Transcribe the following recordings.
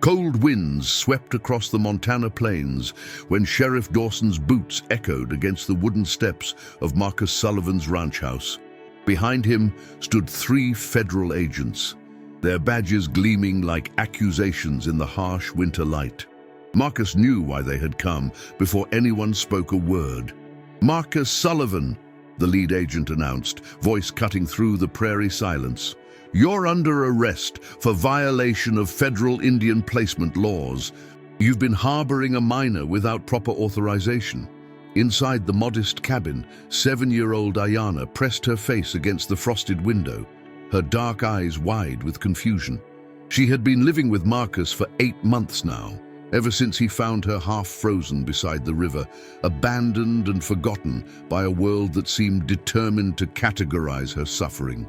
Cold winds swept across the Montana plains when Sheriff Dawson's boots echoed against the wooden steps of Marcus Sullivan's ranch house. Behind him stood 3 federal agents, their badges gleaming like accusations in the harsh winter light. Marcus knew why they had come before anyone spoke a word. "Marcus Sullivan," the lead agent announced, voice cutting through the prairie silence. "You're under arrest for violation of federal Indian placement laws. You've been harboring a minor without proper authorization." Inside the modest cabin, 7-year-old Ayana pressed her face against the frosted window, her dark eyes wide with confusion. She had been living with Marcus for 8 months now, ever since he found her half-frozen beside the river, abandoned and forgotten by a world that seemed determined to categorize her suffering.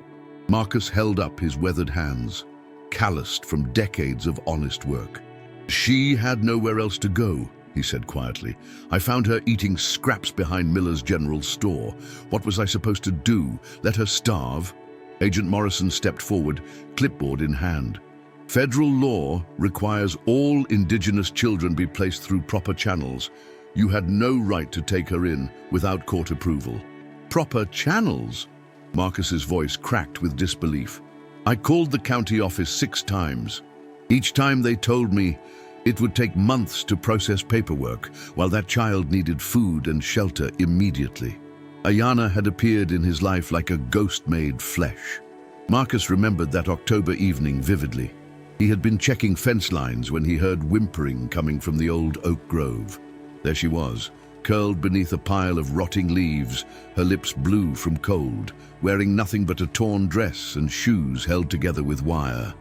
Marcus held up his weathered hands, calloused from decades of honest work. "She had nowhere else to go," he said quietly. "I found her eating scraps behind Miller's General Store. What was I supposed to do? Let her starve?" Agent Morrison stepped forward, clipboard in hand. "Federal law requires all Indigenous children be placed through proper channels. You had no right to take her in without court approval." "Proper channels?" Marcus's voice cracked with disbelief. "I called the county office 6 times. Each time they told me it would take months to process paperwork, while that child needed food and shelter immediately." Ayana had appeared in his life like a ghost made flesh. Marcus remembered that October evening vividly. He had been checking fence lines when he heard whimpering coming from the old oak grove. There she was, curled beneath a pile of rotting leaves, her lips blue from cold, wearing nothing but a torn dress and shoes held together with wire.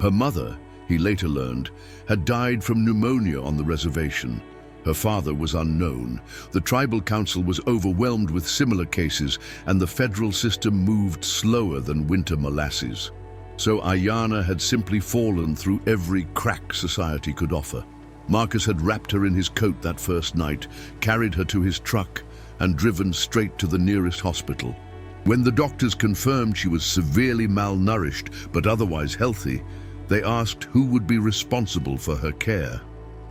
Her mother, he later learned, had died from pneumonia on the reservation. Her father was unknown. The tribal council was overwhelmed with similar cases, and the federal system moved slower than winter molasses. So Ayana had simply fallen through every crack society could offer. Marcus had wrapped her in his coat that first night, carried her to his truck, and driven straight to the nearest hospital. When the doctors confirmed she was severely malnourished but otherwise healthy, they asked who would be responsible for her care.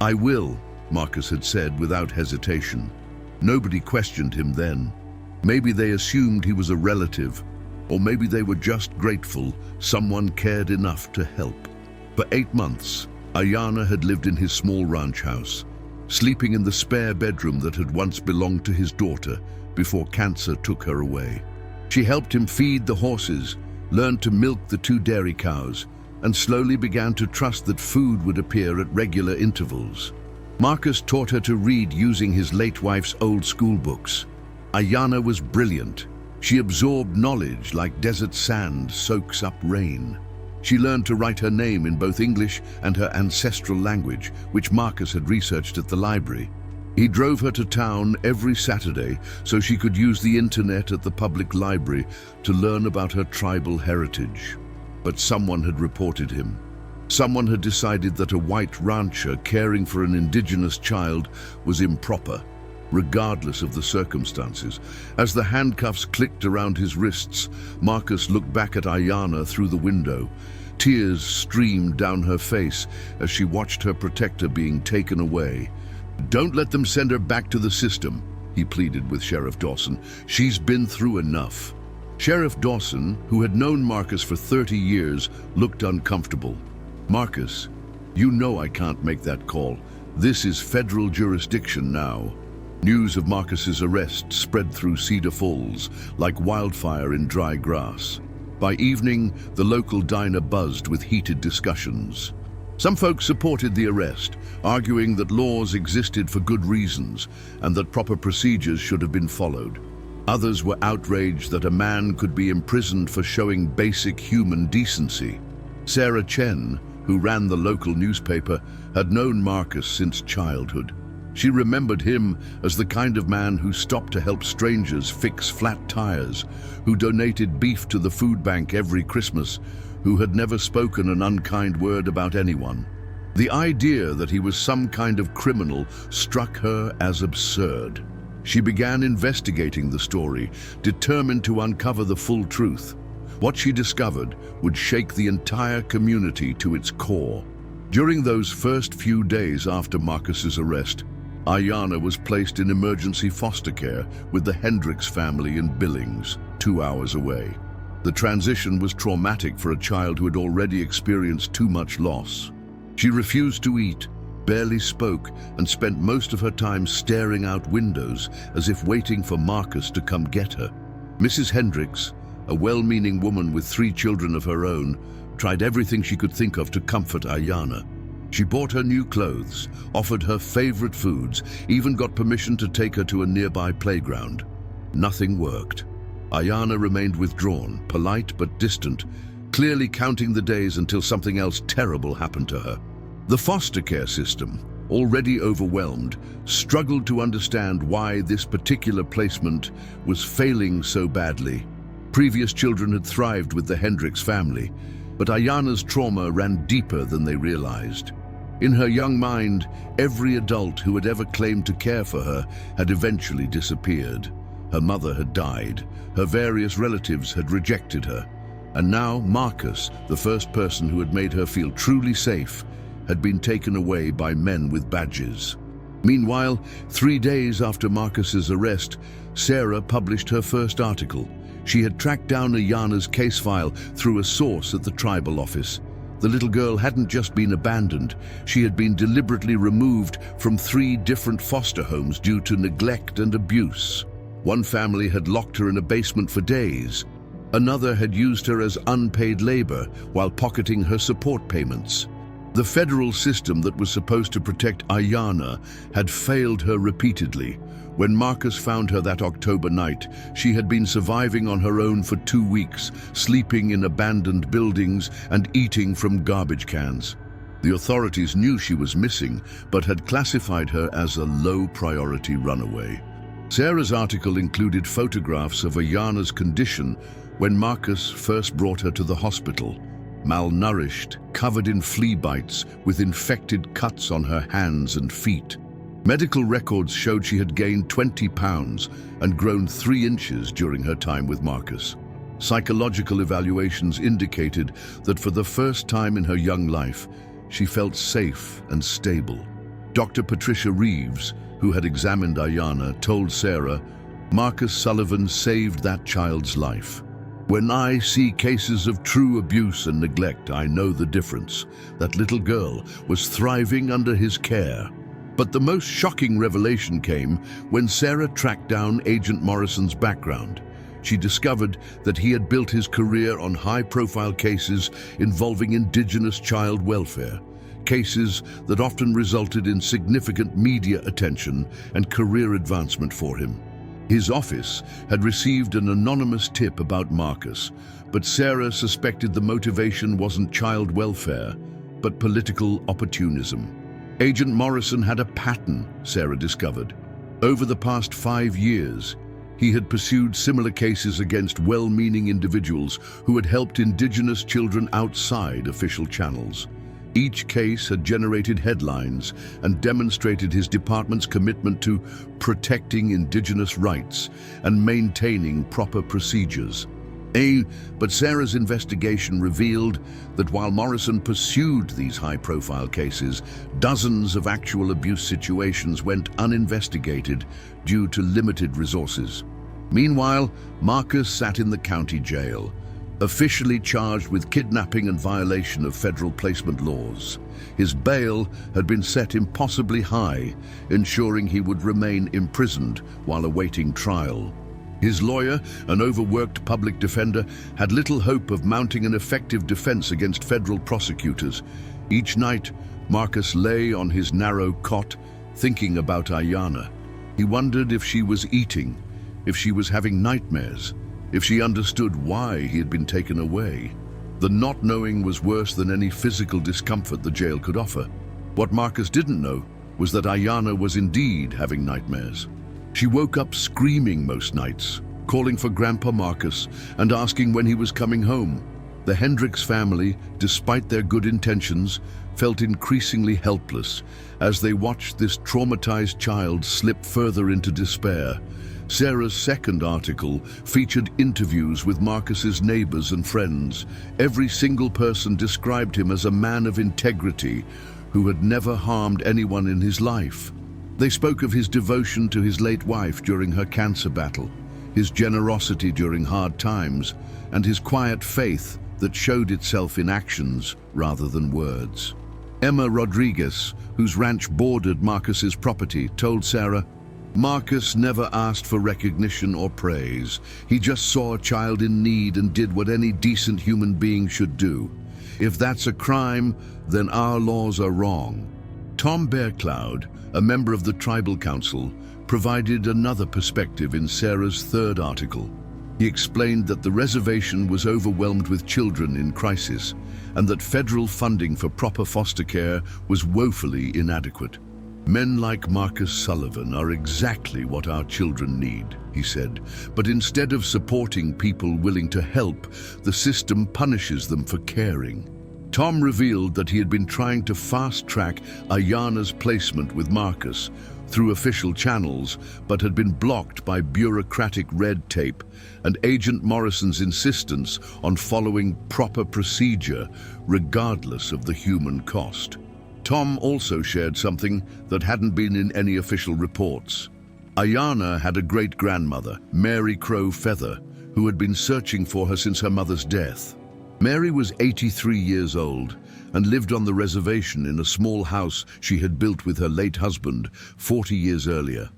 "I will," Marcus had said without hesitation. Nobody questioned him then. Maybe they assumed he was a relative, or maybe they were just grateful someone cared enough to help. For 8 months, Ayana had lived in his small ranch house, sleeping in the spare bedroom that had once belonged to his daughter before cancer took her away. She helped him feed the horses, learned to milk the 2 dairy cows, and slowly began to trust that food would appear at regular intervals. Marcus taught her to read using his late wife's old school books. Ayana was brilliant. She absorbed knowledge like desert sand soaks up rain. She learned to write her name in both English and her ancestral language, which Marcus had researched at the library. He drove her to town every Saturday so she could use the internet at the public library to learn about her tribal heritage. But someone had reported him. Someone had decided that a white rancher caring for an Indigenous child was improper, regardless of the circumstances. As the handcuffs clicked around his wrists, Marcus looked back at Ayana through the window. Tears streamed down her face as she watched her protector being taken away. "Don't let them send her back to the system," he pleaded with Sheriff Dawson. "She's been through enough." Sheriff Dawson, who had known Marcus for 30 years, looked uncomfortable. "Marcus, you know I can't make that call. This is federal jurisdiction now." News of Marcus's arrest spread through Cedar Falls like wildfire in dry grass. By evening, the local diner buzzed with heated discussions. Some folks supported the arrest, arguing that laws existed for good reasons and that proper procedures should have been followed. Others were outraged that a man could be imprisoned for showing basic human decency. Sarah Chen, who ran the local newspaper, had known Marcus since childhood. She remembered him as the kind of man who stopped to help strangers fix flat tires, who donated beef to the food bank every Christmas, who had never spoken an unkind word about anyone. The idea that he was some kind of criminal struck her as absurd. She began investigating the story, determined to uncover the full truth. What she discovered would shake the entire community to its core. During those first few days after Marcus's arrest, Ayanna was placed in emergency foster care with the Hendricks family in Billings, 2 hours away. The transition was traumatic for a child who had already experienced too much loss. She refused to eat, barely spoke, and spent most of her time staring out windows as if waiting for Marcus to come get her. Mrs. Hendricks, a well-meaning woman with 3 children of her own, tried everything she could think of to comfort Ayanna. She bought her new clothes, offered her favorite foods, even got permission to take her to a nearby playground. Nothing worked. Ayanna remained withdrawn, polite but distant, clearly counting the days until something else terrible happened to her. The foster care system, already overwhelmed, struggled to understand why this particular placement was failing so badly. Previous children had thrived with the Hendricks family, but Ayanna's trauma ran deeper than they realized. In her young mind, every adult who had ever claimed to care for her had eventually disappeared. Her mother had died, her various relatives had rejected her, and now Marcus, the first person who had made her feel truly safe, had been taken away by men with badges. Meanwhile, 3 days after Marcus's arrest, Sarah published her first article. She had tracked down Ayanna's case file through a source at the tribal office. The little girl hadn't just been abandoned, she had been deliberately removed from 3 different foster homes due to neglect and abuse. One family had locked her in a basement for days. Another had used her as unpaid labor while pocketing her support payments. The federal system that was supposed to protect Ayanna had failed her repeatedly. When Marcus found her that October night, she had been surviving on her own for 2 weeks, sleeping in abandoned buildings and eating from garbage cans. The authorities knew she was missing, but had classified her as a low-priority runaway. Sarah's article included photographs of Ayanna's condition when Marcus first brought her to the hospital. Malnourished, covered in flea bites, with infected cuts on her hands and feet. Medical records showed she had gained 20 pounds and grown 3 inches during her time with Marcus. Psychological evaluations indicated that for the first time in her young life, she felt safe and stable. Dr. Patricia Reeves, who had examined Ayanna, told Sarah, "Marcus Sullivan saved that child's life. When I see cases of true abuse and neglect, I know the difference. That little girl was thriving under his care." But the most shocking revelation came when Sarah tracked down Agent Morrison's background. She discovered that he had built his career on high-profile cases involving Indigenous child welfare, cases that often resulted in significant media attention and career advancement for him. His office had received an anonymous tip about Marcus, but Sarah suspected the motivation wasn't child welfare, but political opportunism. Agent Morrison had a pattern, Sarah discovered. Over the past 5 years, he had pursued similar cases against well-meaning individuals who had helped Indigenous children outside official channels. Each case had generated headlines and demonstrated his department's commitment to protecting Indigenous rights and maintaining proper procedures. But Sarah's investigation revealed that while Morrison pursued these high-profile cases, dozens of actual abuse situations went uninvestigated due to limited resources. Meanwhile, Marcus sat in the county jail, officially charged with kidnapping and violation of federal placement laws. His bail had been set impossibly high, ensuring he would remain imprisoned while awaiting trial. His lawyer, an overworked public defender, had little hope of mounting an effective defense against federal prosecutors. Each night, Marcus lay on his narrow cot, thinking about Ayanna. He wondered if she was eating, if she was having nightmares, if she understood why he had been taken away. The not knowing was worse than any physical discomfort the jail could offer. What Marcus didn't know was that Ayanna was indeed having nightmares. She woke up screaming most nights, calling for Grandpa Marcus and asking when he was coming home. The Hendricks family, despite their good intentions, felt increasingly helpless as they watched this traumatized child slip further into despair. Sarah's second article featured interviews with Marcus's neighbors and friends. Every single person described him as a man of integrity who had never harmed anyone in his life. They spoke of his devotion to his late wife during her cancer battle, his generosity during hard times, and his quiet faith that showed itself in actions rather than words. Emma Rodriguez, whose ranch bordered Marcus's property, told Sarah, "Marcus never asked for recognition or praise. He just saw a child in need and did what any decent human being should do. If that's a crime, then our laws are wrong." Tom Bearcloud, a member of the Tribal Council, provided another perspective in Sarah's third article. He explained that the reservation was overwhelmed with children in crisis and that federal funding for proper foster care was woefully inadequate. "Men like Marcus Sullivan are exactly what our children need," he said. "But instead of supporting people willing to help, the system punishes them for caring." Tom revealed that he had been trying to fast-track Ayana's placement with Marcus through official channels, but had been blocked by bureaucratic red tape and Agent Morrison's insistence on following proper procedure regardless of the human cost. Tom also shared something that hadn't been in any official reports. Ayana had a great-grandmother, Mary Crow Feather, who had been searching for her since her mother's death. Mary was 83 years old and lived on the reservation in a small house she had built with her late husband 40 years earlier.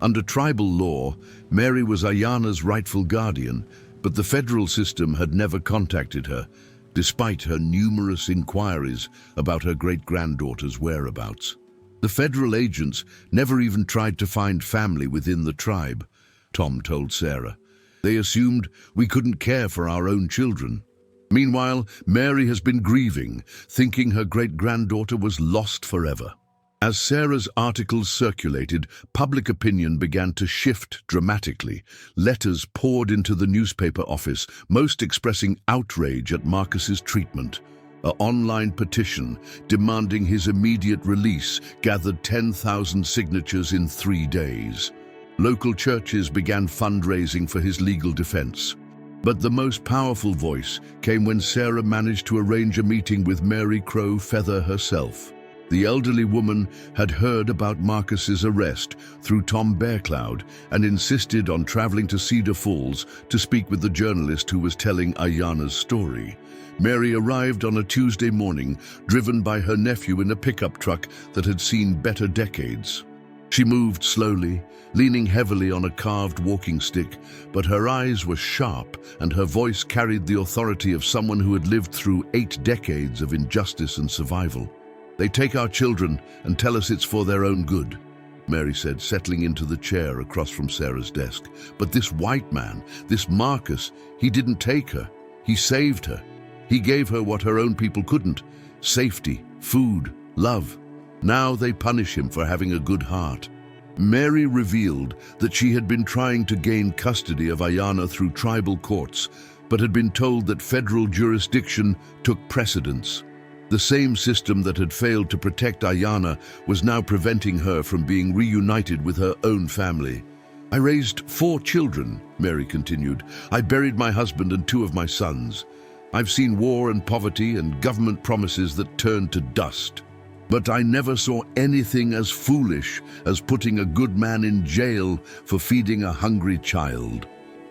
Under tribal law, Mary was Ayana's rightful guardian, but the federal system had never contacted her, despite her numerous inquiries about her great-granddaughter's whereabouts. The federal agents never even tried to find family within the tribe, Tom told Sarah. They assumed we couldn't care for our own children. Meanwhile, Mary has been grieving, thinking her great-granddaughter was lost forever. As Sarah's articles circulated, public opinion began to shift dramatically. Letters poured into the newspaper office, most expressing outrage at Marcus's treatment. An online petition demanding his immediate release gathered 10,000 signatures in 3 days. Local churches began fundraising for his legal defense. But the most powerful voice came when Sarah managed to arrange a meeting with Mary Crow Feather herself. The elderly woman had heard about Marcus's arrest through Tom Bearcloud and insisted on traveling to Cedar Falls to speak with the journalist who was telling Ayana's story. Mary arrived on a Tuesday morning, driven by her nephew in a pickup truck that had seen better decades. She moved slowly, leaning heavily on a carved walking stick, but her eyes were sharp and her voice carried the authority of someone who had lived through 8 decades of injustice and survival. "They take our children and tell us it's for their own good," Mary said, settling into the chair across from Sarah's desk. "But this white man, this Marcus, he didn't take her. He saved her. He gave her what her own people couldn't: safety, food, love. Now they punish him for having a good heart." Mary revealed that she had been trying to gain custody of Ayana through tribal courts, but had been told that federal jurisdiction took precedence. The same system that had failed to protect Ayana was now preventing her from being reunited with her own family. "I raised 4 children," Mary continued. "I buried my husband and 2 of my sons. I've seen war and poverty and government promises that turned to dust. But I never saw anything as foolish as putting a good man in jail for feeding a hungry child."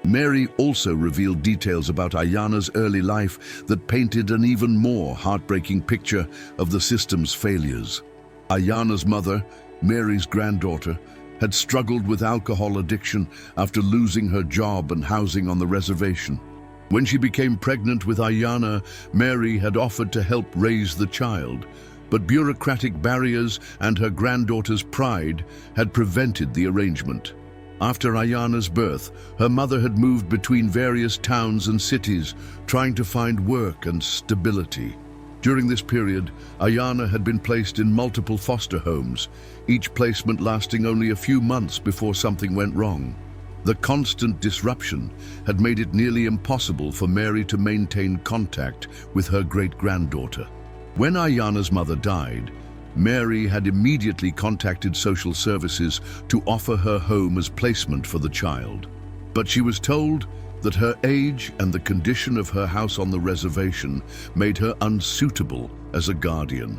Mary also revealed details about Ayana's early life that painted an even more heartbreaking picture of the system's failures. Ayana's mother, Mary's granddaughter, had struggled with alcohol addiction after losing her job and housing on the reservation. When she became pregnant with Ayana, Mary had offered to help raise the child, but bureaucratic barriers and her granddaughter's pride had prevented the arrangement. After Ayana's birth, her mother had moved between various towns and cities, trying to find work and stability. During this period, Ayana had been placed in multiple foster homes, each placement lasting only a few months before something went wrong. The constant disruption had made it nearly impossible for Mary to maintain contact with her great-granddaughter. When Ayana's mother died, Mary had immediately contacted social services to offer her home as placement for the child. But she was told that her age and the condition of her house on the reservation made her unsuitable as a guardian.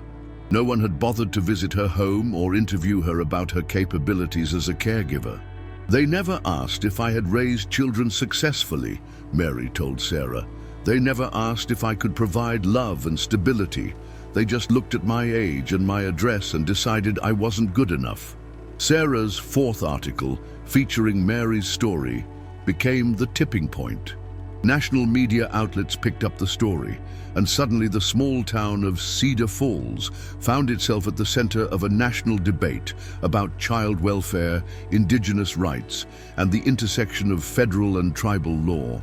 No one had bothered to visit her home or interview her about her capabilities as a caregiver. "They never asked if I had raised children successfully," Mary told Sarah. "They never asked if I could provide love and stability. They just looked at my age and my address and decided I wasn't good enough." Sarah's fourth article, featuring Mary's story, became the tipping point. National media outlets picked up the story, and suddenly the small town of Cedar Falls found itself at the center of a national debate about child welfare, Indigenous rights, and the intersection of federal and tribal law.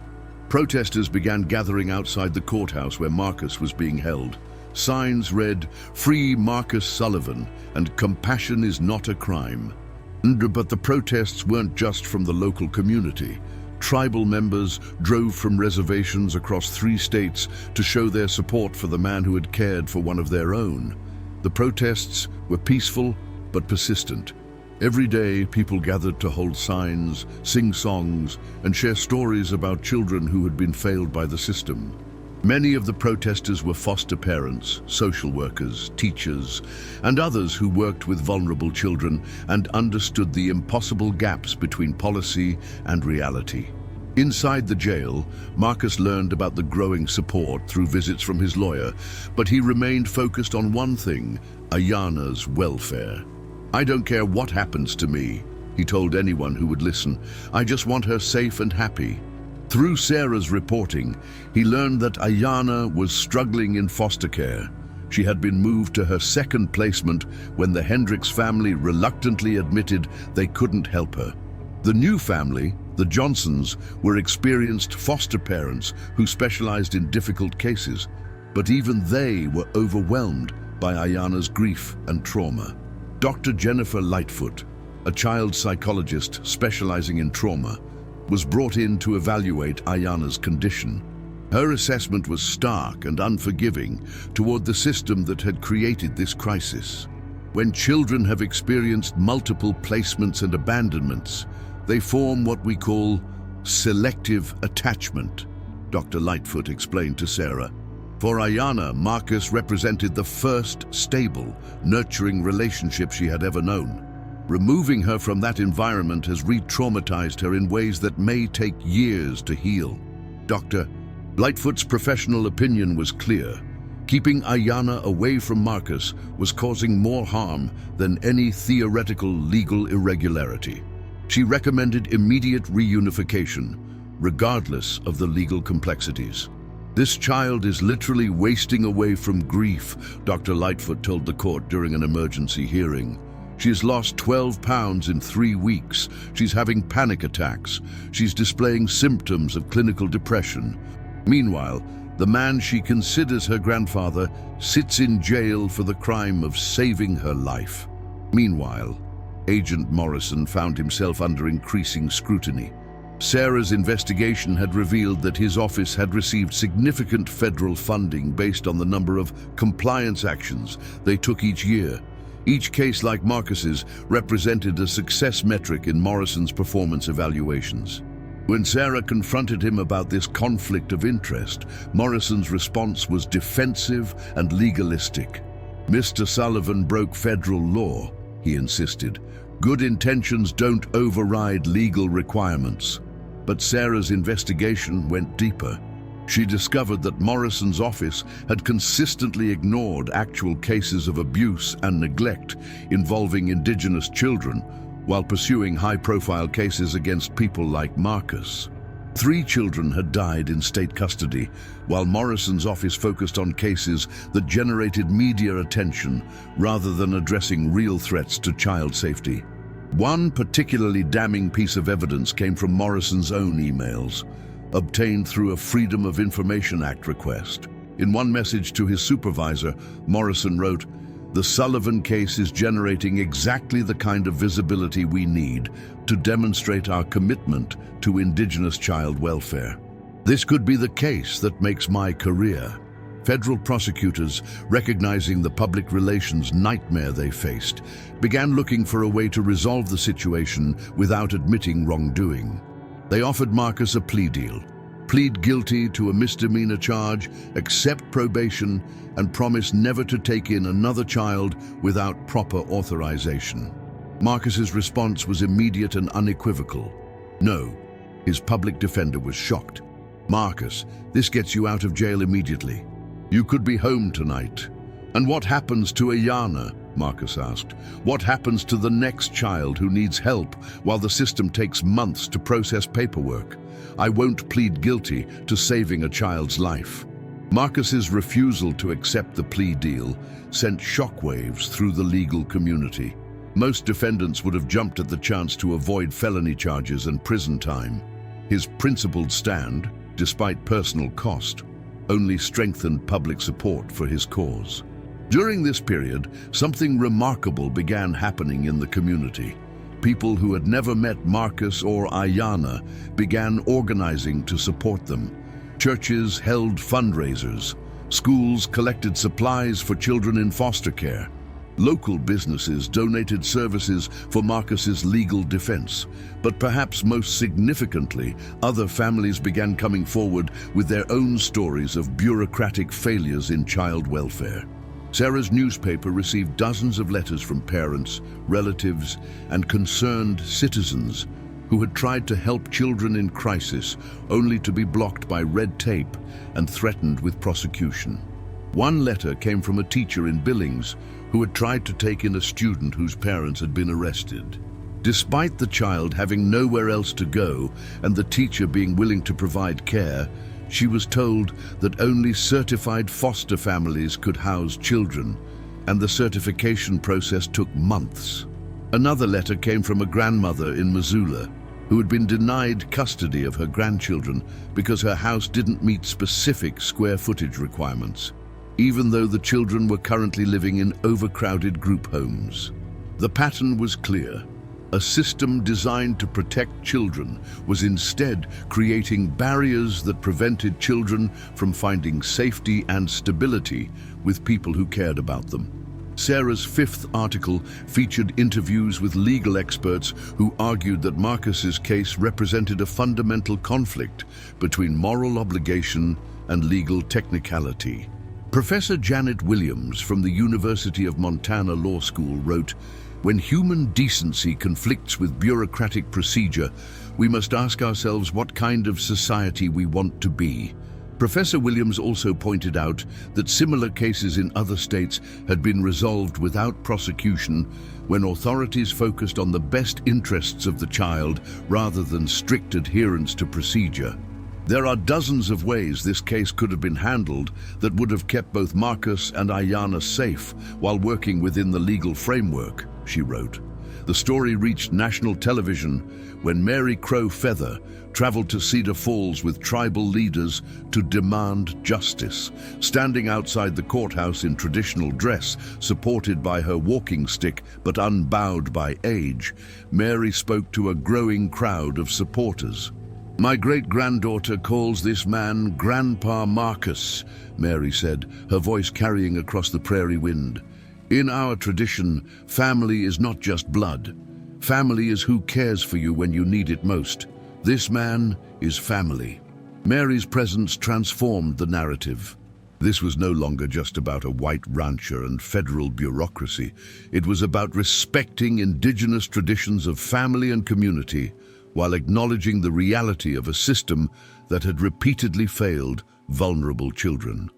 Protesters began gathering outside the courthouse where Marcus was being held. Signs read, "Free Marcus Sullivan," and "Compassion is not a crime." But the protests weren't just from the local community. Tribal members drove from reservations across 3 states to show their support for the man who had cared for one of their own. The protests were peaceful but persistent. Every day, people gathered to hold signs, sing songs, and share stories about children who had been failed by the system. Many of the protesters were foster parents, social workers, teachers, and others who worked with vulnerable children and understood the impossible gaps between policy and reality. Inside the jail, Marcus learned about the growing support through visits from his lawyer, but he remained focused on one thing: Ayana's welfare. "I don't care what happens to me," he told anyone who would listen. "I just want her safe and happy." Through Sarah's reporting, he learned that Ayana was struggling in foster care. She had been moved to her second placement when the Hendricks family reluctantly admitted they couldn't help her. The new family, the Johnsons, were experienced foster parents who specialized in difficult cases, but even they were overwhelmed by Ayana's grief and trauma. Dr. Jennifer Lightfoot, a child psychologist specializing in trauma, was brought in to evaluate Ayana's condition. Her assessment was stark and unforgiving toward the system that had created this crisis. When children have experienced multiple placements and abandonments, they form what we call selective attachment, Dr. Lightfoot explained to Sarah. For Ayana, Marcus represented the first stable, nurturing relationship she had ever known. Removing her from that environment has re-traumatized her in ways that may take years to heal. Dr. Lightfoot's professional opinion was clear. Keeping Ayana away from Marcus was causing more harm than any theoretical legal irregularity. She recommended immediate reunification, regardless of the legal complexities. "This child is literally wasting away from grief," Dr. Lightfoot told the court during an emergency hearing. "She's lost 12 pounds in 3 weeks. She's having panic attacks. She's displaying symptoms of clinical depression. Meanwhile, the man she considers her grandfather sits in jail for the crime of saving her life." Meanwhile, Agent Morrison found himself under increasing scrutiny. Sarah's investigation had revealed that his office had received significant federal funding based on the number of compliance actions they took each year. Each case, like Marcus's, represented a success metric in Morrison's performance evaluations. When Sarah confronted him about this conflict of interest, Morrison's response was defensive and legalistic. "Mr. Sullivan broke federal law," he insisted. "Good intentions don't override legal requirements." But Sarah's investigation went deeper. She discovered that Morrison's office had consistently ignored actual cases of abuse and neglect involving Indigenous children while pursuing high-profile cases against people like Marcus. 3 children had died in state custody, while Morrison's office focused on cases that generated media attention rather than addressing real threats to child safety. One particularly damning piece of evidence came from Morrison's own emails, obtained through a Freedom of Information Act request. In one message to his supervisor, Morrison wrote, "The Sullivan case is generating exactly the kind of visibility we need to demonstrate our commitment to Indigenous child welfare. This could be the case that makes my career." Federal prosecutors, recognizing the public relations nightmare they faced, began looking for a way to resolve the situation without admitting wrongdoing. They offered Marcus a plea deal: plead guilty to a misdemeanor charge, accept probation, and promise never to take in another child without proper authorization. Marcus's response was immediate and unequivocal: no. His public defender was shocked. "Marcus, this gets you out of jail immediately. You could be home tonight." "And what happens to Ayana?" Marcus asked. "What happens to the next child who needs help while the system takes months to process paperwork? I won't plead guilty to saving a child's life." Marcus's refusal to accept the plea deal sent shockwaves through the legal community. Most defendants would have jumped at the chance to avoid felony charges and prison time. His principled stand, despite personal cost, only strengthened public support for his cause. During this period, something remarkable began happening in the community. People who had never met Marcus or Ayana began organizing to support them. Churches held fundraisers. Schools collected supplies for children in foster care. Local businesses donated services for Marcus's legal defense. But perhaps most significantly, other families began coming forward with their own stories of bureaucratic failures in child welfare. Sarah's newspaper received dozens of letters from parents, relatives, and concerned citizens who had tried to help children in crisis, only to be blocked by red tape and threatened with prosecution. One letter came from a teacher in Billings who had tried to take in a student whose parents had been arrested. Despite the child having nowhere else to go and the teacher being willing to provide care, she was told that only certified foster families could house children, and the certification process took months. Another letter came from a grandmother in Missoula who had been denied custody of her grandchildren because her house didn't meet specific square footage requirements, even though the children were currently living in overcrowded group homes. The pattern was clear. A system designed to protect children was instead creating barriers that prevented children from finding safety and stability with people who cared about them. Sarah's fifth article featured interviews with legal experts who argued that Marcus's case represented a fundamental conflict between moral obligation and legal technicality. Professor Janet Williams from the University of Montana Law School wrote, "When human decency conflicts with bureaucratic procedure, we must ask ourselves what kind of society we want to be." Professor Williams also pointed out that similar cases in other states had been resolved without prosecution when authorities focused on the best interests of the child rather than strict adherence to procedure. "There are dozens of ways this case could have been handled that would have kept both Marcus and Ayana safe while working within the legal framework," she wrote. The story reached national television when Mary Crow Feather traveled to Cedar Falls with tribal leaders to demand justice. Standing outside the courthouse in traditional dress, supported by her walking stick but unbowed by age, Mary spoke to a growing crowd of supporters. "My great-granddaughter calls this man Grandpa Marcus," Mary said, her voice carrying across the prairie wind. "In our tradition, family is not just blood. Family is who cares for you when you need it most. This man is family." Mary's presence transformed the narrative. This was no longer just about a white rancher and federal bureaucracy. It was about respecting indigenous traditions of family and community, while acknowledging the reality of a system that had repeatedly failed vulnerable children.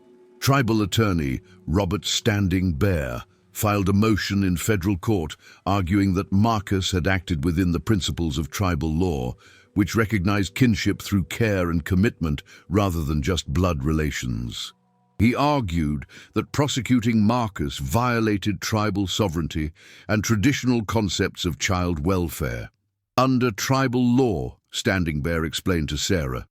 Tribal attorney Robert Standing Bear filed a motion in federal court arguing that Marcus had acted within the principles of tribal law, which recognized kinship through care and commitment rather than just blood relations. He argued that prosecuting Marcus violated tribal sovereignty and traditional concepts of child welfare. Under tribal law, Standing Bear explained to Sarah,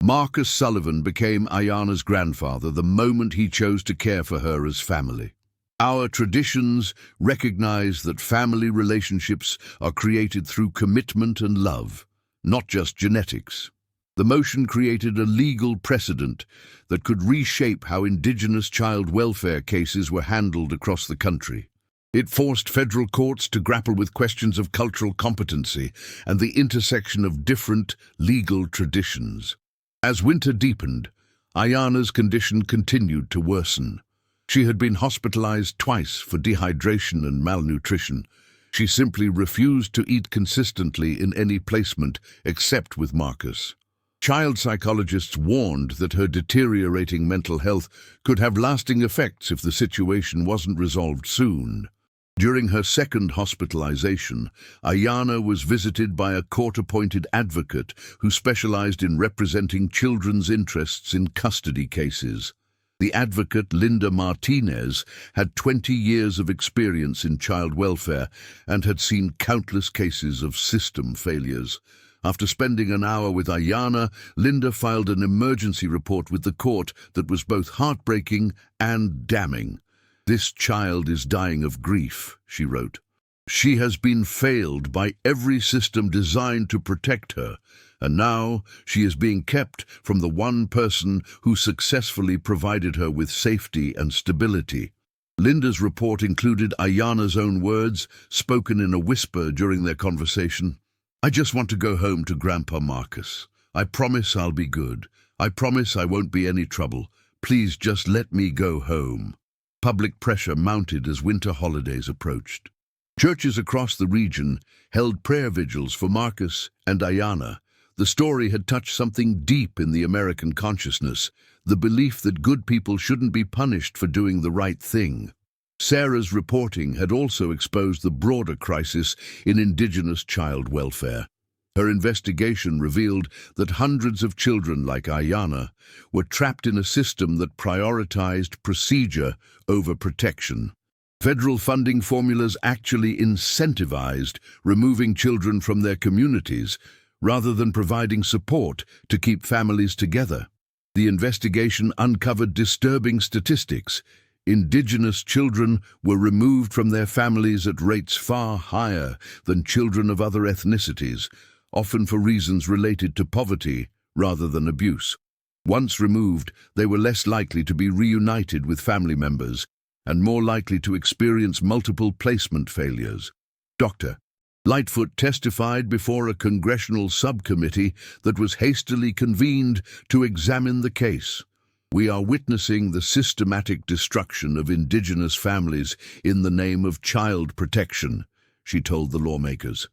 Marcus Sullivan became Ayana's grandfather the moment he chose to care for her as family. Our traditions recognize that family relationships are created through commitment and love, not just genetics. The motion created a legal precedent that could reshape how Indigenous child welfare cases were handled across the country. It forced federal courts to grapple with questions of cultural competency and the intersection of different legal traditions. As winter deepened, Ayana's condition continued to worsen. She had been hospitalized twice for dehydration and malnutrition. She simply refused to eat consistently in any placement except with Marcus. Child psychologists warned that her deteriorating mental health could have lasting effects if the situation wasn't resolved soon. During her second hospitalization, Ayana was visited by a court-appointed advocate who specialized in representing children's interests in custody cases. The advocate, Linda Martinez, had 20 years of experience in child welfare and had seen countless cases of system failures. After spending an hour with Ayana, Linda filed an emergency report with the court that was both heartbreaking and damning. "This child is dying of grief," she wrote. "She has been failed by every system designed to protect her, and now she is being kept from the one person who successfully provided her with safety and stability." Linda's report included Ayana's own words, spoken in a whisper during their conversation. "I just want to go home to Grandpa Marcus. I promise I'll be good. I promise I won't be any trouble. Please just let me go home." Public pressure mounted as winter holidays approached. Churches across the region held prayer vigils for Marcus and Ayana. The story had touched something deep in the American consciousness, the belief that good people shouldn't be punished for doing the right thing. Sarah's reporting had also exposed the broader crisis in Indigenous child welfare. Her investigation revealed that hundreds of children like Ayana were trapped in a system that prioritized procedure over protection. Federal funding formulas actually incentivized removing children from their communities rather than providing support to keep families together. The investigation uncovered disturbing statistics. Indigenous children were removed from their families at rates far higher than children of other ethnicities, often for reasons related to poverty rather than abuse. Once removed, they were less likely to be reunited with family members and more likely to experience multiple placement failures. Dr. Lightfoot testified before a congressional subcommittee that was hastily convened to examine the case. "We are witnessing the systematic destruction of Indigenous families in the name of child protection," she told the lawmakers.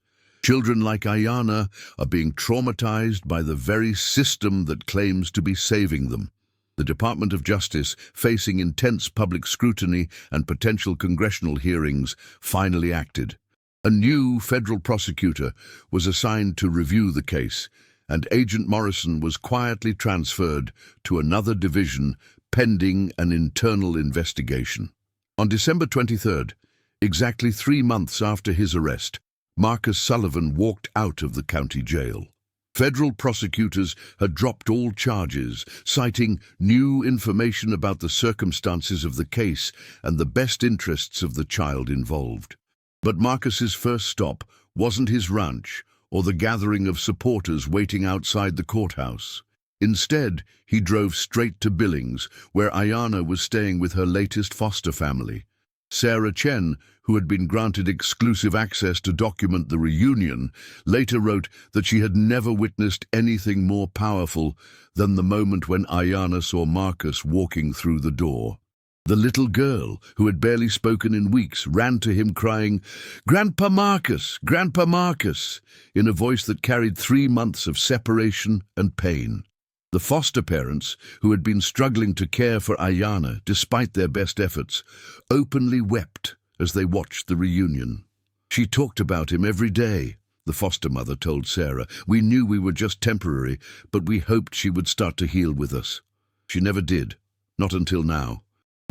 "Children like Ayana are being traumatized by the very system that claims to be saving them." The Department of Justice, facing intense public scrutiny and potential congressional hearings, finally acted. A new federal prosecutor was assigned to review the case, and Agent Morrison was quietly transferred to another division pending an internal investigation. On December 23rd, exactly 3 months after his arrest, Marcus Sullivan walked out of the county jail. Federal prosecutors had dropped all charges, citing new information about the circumstances of the case and the best interests of the child involved. But Marcus's first stop wasn't his ranch or the gathering of supporters waiting outside the courthouse. Instead, he drove straight to Billings, where Ayana was staying with her latest foster family. Sarah Chen, who had been granted exclusive access to document the reunion, later wrote that she had never witnessed anything more powerful than the moment when Ayana saw Marcus walking through the door. The little girl, who had barely spoken in weeks, ran to him crying, "Grandpa Marcus! Grandpa Marcus!" in a voice that carried 3 months of separation and pain. The foster parents, who had been struggling to care for Ayana despite their best efforts, openly wept as they watched the reunion. "She talked about him every day," the foster mother told Sarah. "We knew we were just temporary, but we hoped she would start to heal with us. She never did, not until now."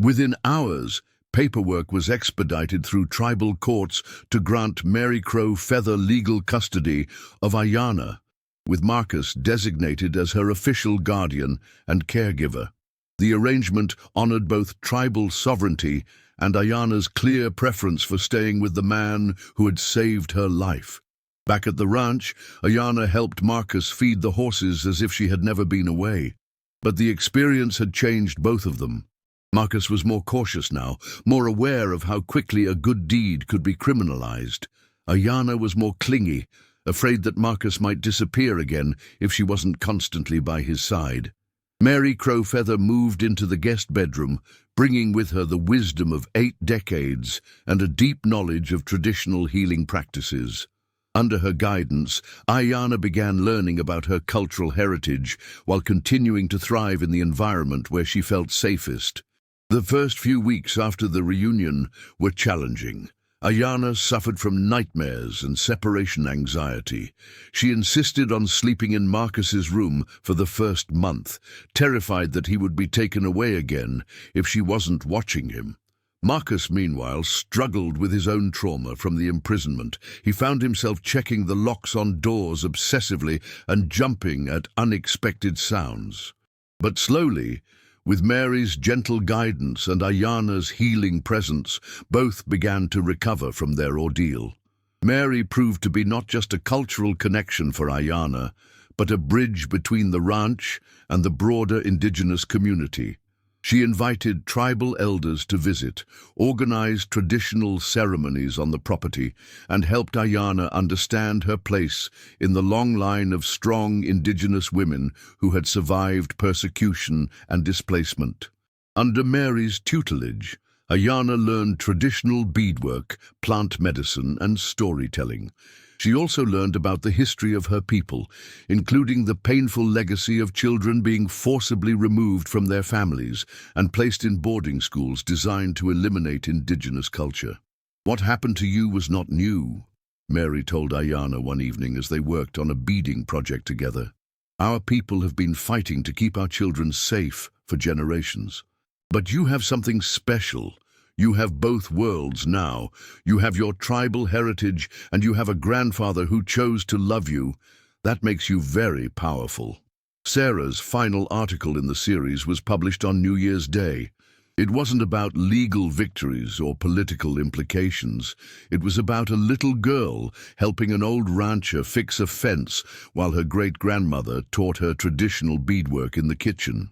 Within hours, paperwork was expedited through tribal courts to grant Mary Crow Feather legal custody of Ayana, with Marcus designated as her official guardian and caregiver. The arrangement honored both tribal sovereignty and Ayana's clear preference for staying with the man who had saved her life. Back at the ranch, Ayana helped Marcus feed the horses as if she had never been away. But the experience had changed both of them. Marcus was more cautious now, more aware of how quickly a good deed could be criminalized. Ayana was more clingy, afraid that Marcus might disappear again if she wasn't constantly by his side. Mary Crowfeather moved into the guest bedroom, bringing with her the wisdom of 8 decades and a deep knowledge of traditional healing practices. Under her guidance, Ayana began learning about her cultural heritage while continuing to thrive in the environment where she felt safest. The first few weeks after the reunion were challenging. Ayana suffered from nightmares and separation anxiety. She insisted on sleeping in Marcus's room for the first month, terrified that he would be taken away again if she wasn't watching him. Marcus, meanwhile, struggled with his own trauma from the imprisonment. He found himself checking the locks on doors obsessively and jumping at unexpected sounds. But slowly, with Mary's gentle guidance and Ayana's healing presence, both began to recover from their ordeal. Mary proved to be not just a cultural connection for Ayana, but a bridge between the ranch and the broader indigenous community. She invited tribal elders to visit, organized traditional ceremonies on the property, and helped Ayana understand her place in the long line of strong indigenous women who had survived persecution and displacement. Under Mary's tutelage, Ayana learned traditional beadwork, plant medicine, and storytelling. She also learned about the history of her people, including the painful legacy of children being forcibly removed from their families and placed in boarding schools designed to eliminate indigenous culture. "What happened to you was not new," Mary told Ayana one evening as they worked on a beading project together. "Our people have been fighting to keep our children safe for generations. But you have something special. You have both worlds now. You have your tribal heritage, and you have a grandfather who chose to love you. That makes you very powerful." Sarah's final article in the series was published on New Year's Day. It wasn't about legal victories or political implications. It was about a little girl helping an old rancher fix a fence while her great-grandmother taught her traditional beadwork in the kitchen.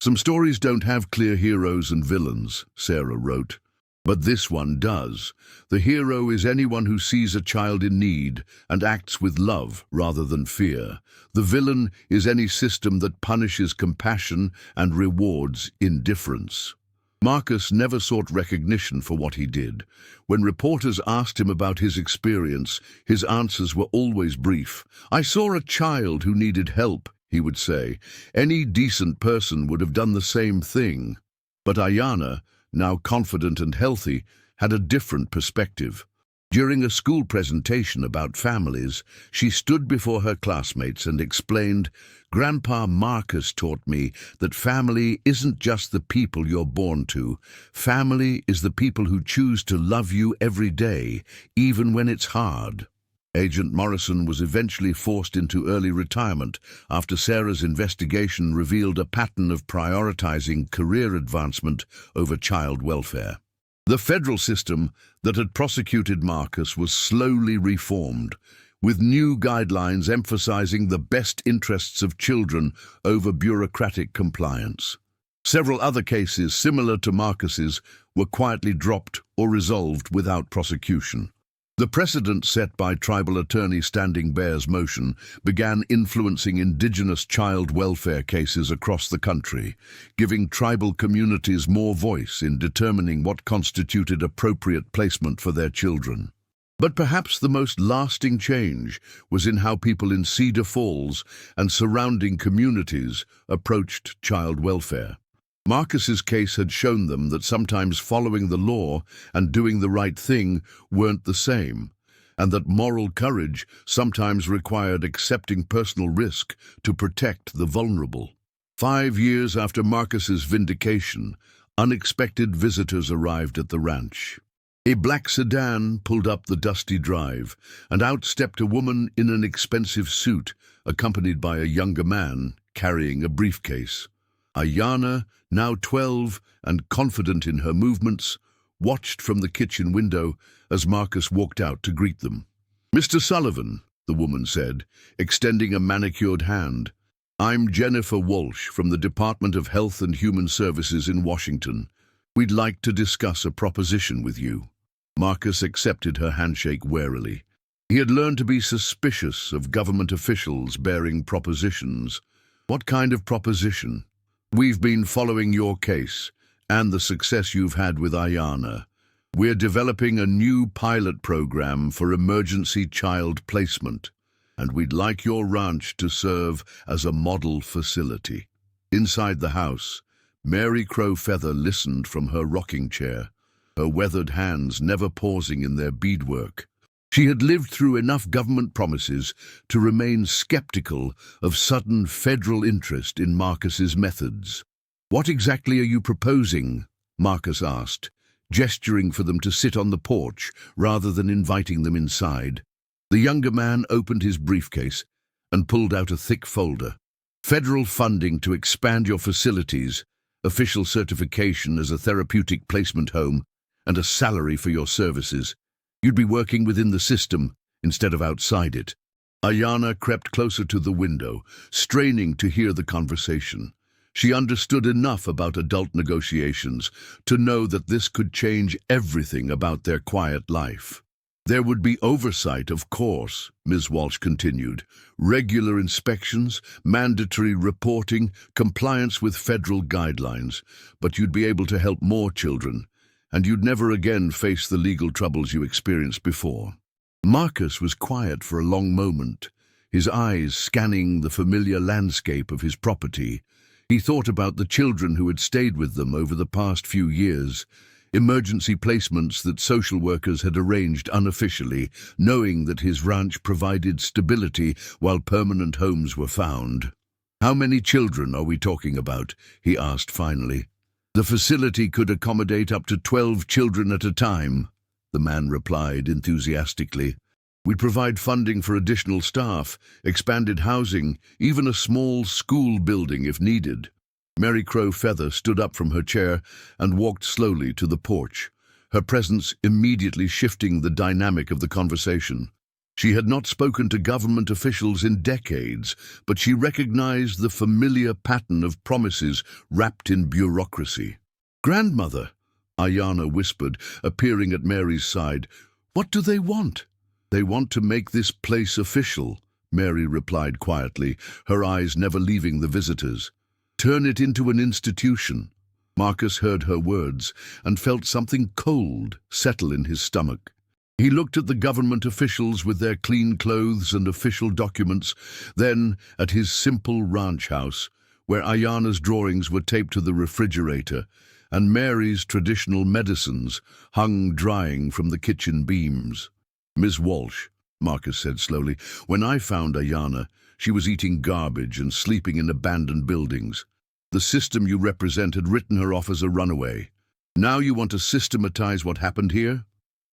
"Some stories don't have clear heroes and villains," Sarah wrote. "But this one does. The hero is anyone who sees a child in need and acts with love rather than fear. The villain is any system that punishes compassion and rewards indifference." Marcus never sought recognition for what he did. When reporters asked him about his experience, his answers were always brief. "I saw a child who needed help," he would say. "Any decent person would have done the same thing." But Ayana, now confident and healthy, had a different perspective. During a school presentation about families, she stood before her classmates and explained, "Grandpa Marcus taught me that family isn't just the people you're born to. Family is the people who choose to love you every day, even when it's hard." Agent Morrison was eventually forced into early retirement after Sarah's investigation revealed a pattern of prioritizing career advancement over child welfare. The federal system that had prosecuted Marcus was slowly reformed, with new guidelines emphasizing the best interests of children over bureaucratic compliance. Several other cases similar to Marcus's were quietly dropped or resolved without prosecution. The precedent set by tribal attorney Standing Bear's motion began influencing indigenous child welfare cases across the country, giving tribal communities more voice in determining what constituted appropriate placement for their children. But perhaps the most lasting change was in how people in Cedar Falls and surrounding communities approached child welfare. Marcus's case had shown them that sometimes following the law and doing the right thing weren't the same, and that moral courage sometimes required accepting personal risk to protect the vulnerable. 5 years after Marcus's vindication, unexpected visitors arrived at the ranch. A black sedan pulled up the dusty drive, and out stepped a woman in an expensive suit, accompanied by a younger man carrying a briefcase. Ayana, now 12 and confident in her movements, watched from the kitchen window as Marcus walked out to greet them. "Mr. Sullivan," the woman said, extending a manicured hand. "I'm Jennifer Walsh from the Department of Health and Human Services in Washington. We'd like to discuss a proposition with you." Marcus accepted her handshake warily. He had learned to be suspicious of government officials bearing propositions. "What kind of proposition?" "We've been following your case and the success you've had with Ayana. We're developing a new pilot program for emergency child placement, and we'd like your ranch to serve as a model facility." Inside the house, Mary Crow Feather listened from her rocking chair, her weathered hands never pausing in their beadwork. She had lived through enough government promises to remain skeptical of sudden federal interest in Marcus's methods. "What exactly are you proposing?" Marcus asked, gesturing for them to sit on the porch rather than inviting them inside. The younger man opened his briefcase and pulled out a thick folder. "Federal funding to expand your facilities, official certification as a therapeutic placement home, and a salary for your services. You'd be working within the system instead of outside it." Ayana crept closer to the window, straining to hear the conversation. She understood enough about adult negotiations to know that this could change everything about their quiet life. "There would be oversight, of course," Ms. Walsh continued. "Regular inspections, mandatory reporting, compliance with federal guidelines. But you'd be able to help more children, and you'd never again face the legal troubles you experienced before." Marcus was quiet for a long moment, his eyes scanning the familiar landscape of his property. He thought about the children who had stayed with them over the past few years, emergency placements that social workers had arranged unofficially, knowing that his ranch provided stability while permanent homes were found. "How many children are we talking about?" he asked finally. "The facility could accommodate up to 12 children at a time," the man replied enthusiastically. "We'd provide funding for additional staff, expanded housing, even a small school building if needed." Mary Crow Feather stood up from her chair and walked slowly to the porch, her presence immediately shifting the dynamic of the conversation. She had not spoken to government officials in decades, but she recognized the familiar pattern of promises wrapped in bureaucracy. "Grandmother," Ayana whispered, appearing at Mary's side, "what do they want?" "They want to make this place official," Mary replied quietly, her eyes never leaving the visitors. "Turn it into an institution." Marcus heard her words and felt something cold settle in his stomach. He looked at the government officials with their clean clothes and official documents, then at his simple ranch house, where Ayana's drawings were taped to the refrigerator, and Mary's traditional medicines hung drying from the kitchen beams. "Ms. Walsh," Marcus said slowly, "when I found Ayana, she was eating garbage and sleeping in abandoned buildings. The system you represent had written her off as a runaway. Now you want to systematize what happened here?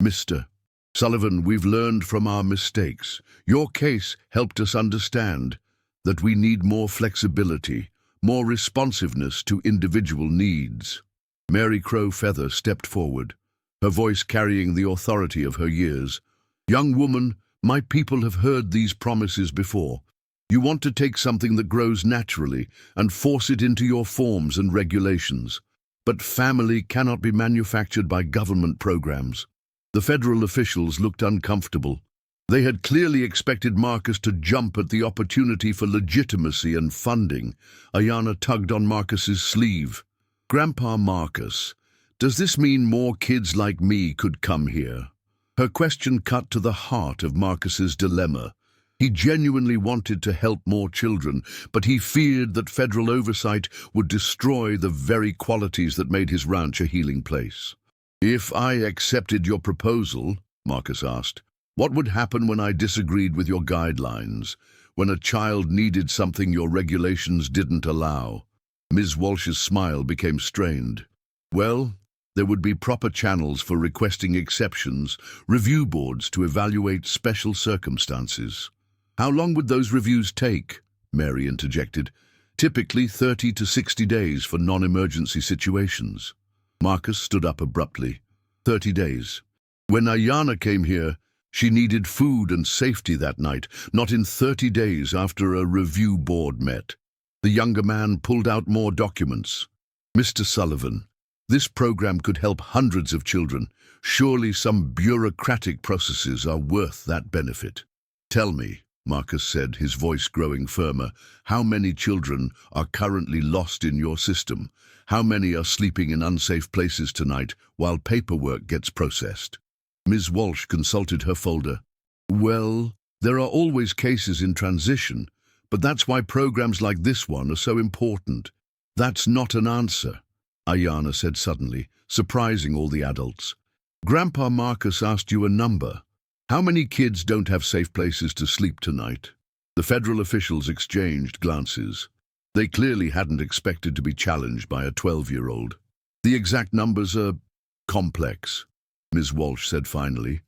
Mr. Sullivan, we've learned from our mistakes. Your case helped us understand that we need more flexibility, more responsiveness to individual needs." Mary Crow Feather stepped forward, her voice carrying the authority of her years. "Young woman, my people have heard these promises before. You want to take something that grows naturally and force it into your forms and regulations. But family cannot be manufactured by government programs." The federal officials looked uncomfortable. They had clearly expected Marcus to jump at the opportunity for legitimacy and funding. Ayana tugged on Marcus's sleeve. "Grandpa Marcus, does this mean more kids like me could come here?" Her question cut to the heart of Marcus's dilemma. He genuinely wanted to help more children, but he feared that federal oversight would destroy the very qualities that made his ranch a healing place. "If I accepted your proposal," Marcus asked, "what would happen when I disagreed with your guidelines, when a child needed something your regulations didn't allow?" Ms. Walsh's smile became strained. "Well, there would be proper channels for requesting exceptions, review boards to evaluate special circumstances." "How long would those reviews take?" Mary interjected. "Typically 30 to 60 days for non-emergency situations." Marcus stood up abruptly. 30 days. "When Ayana came here, She needed food and safety that night, not in 30 days after a review board met. The younger man pulled out more documents. Mr. Sullivan, this program could help hundreds of children. Surely some bureaucratic processes are worth that benefit. Tell me, Marcus said, his voice growing firmer, how many children are currently lost in your system? How many are sleeping in unsafe places tonight while paperwork gets processed? Ms. Walsh consulted her folder. Well, there are always cases in transition, but that's why programs like this one are so important. That's not an answer, Ayanna said suddenly, surprising all the adults. Grandpa Marcus asked you a number. How many kids don't have safe places to sleep tonight? The federal officials exchanged glances. They clearly hadn't expected to be challenged by a 12-year-old. The exact numbers are complex, Ms. Walsh said finally.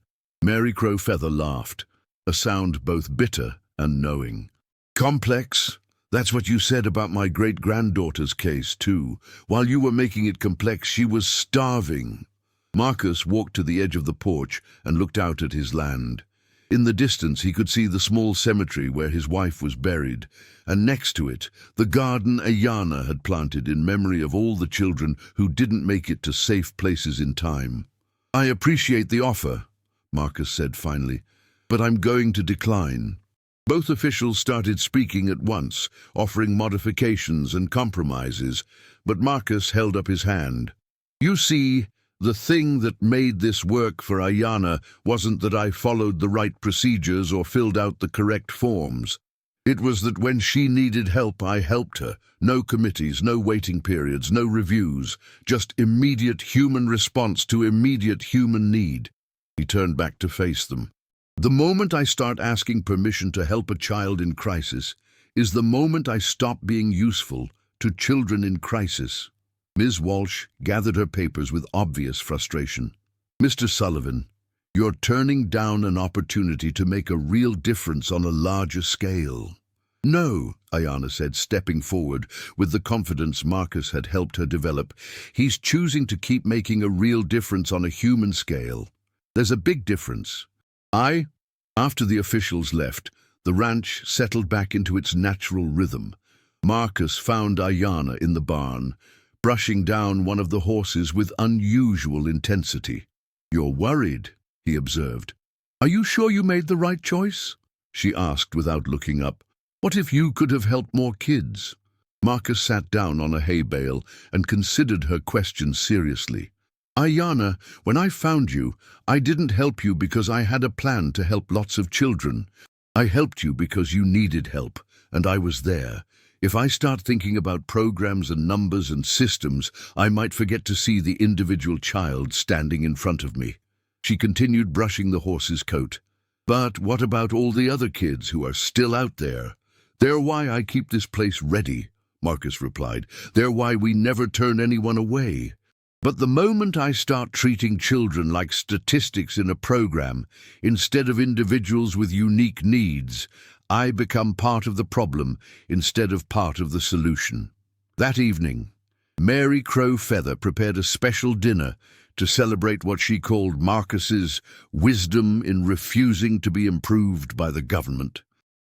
Mary Crow Feather laughed, a sound both bitter and knowing. Complex? That's what you said about my great-granddaughter's case, too. While you were making it complex, she was starving. Marcus walked to the edge of the porch and looked out at his land. In the distance he could see the small cemetery where his wife was buried, and next to it, the garden Ayanna had planted in memory of all the children who didn't make it to safe places in time. I appreciate the offer, Marcus said finally, but I'm going to decline. Both officials started speaking at once, offering modifications and compromises, but Marcus held up his hand. You see, the thing that made this work for Ayanna wasn't that I followed the right procedures or filled out the correct forms. It was that when she needed help, I helped her. No committees, no waiting periods, no reviews, just immediate human response to immediate human need. He turned back to face them. The moment I start asking permission to help a child in crisis is the moment I stop being useful to children in crisis. Ms. Walsh gathered her papers with obvious frustration. Mr. Sullivan, you're turning down an opportunity to make a real difference on a larger scale. No, Ayanna said, stepping forward with the confidence Marcus had helped her develop. He's choosing to keep making a real difference on a human scale. There's a big difference. After the officials left, the ranch settled back into its natural rhythm. Marcus found Ayanna in the barn, brushing down one of the horses with unusual intensity. You're worried, he observed. Are you sure you made the right choice? She asked without looking up. What if you could have helped more kids? Marcus sat down on a hay bale and considered her question seriously. Ayanna, when I found you, I didn't help you because I had a plan to help lots of children. I helped you because you needed help, and I was there. If I start thinking about programs and numbers and systems, I might forget to see the individual child standing in front of me. She continued brushing the horse's coat. But what about all the other kids who are still out there? They're why I keep this place ready, Marcus replied. They're why we never turn anyone away. But the moment I start treating children like statistics in a program, instead of individuals with unique needs, I become part of the problem instead of part of the solution. That evening, Mary Crow Feather prepared a special dinner to celebrate what she called Marcus's wisdom in refusing to be improved by the government.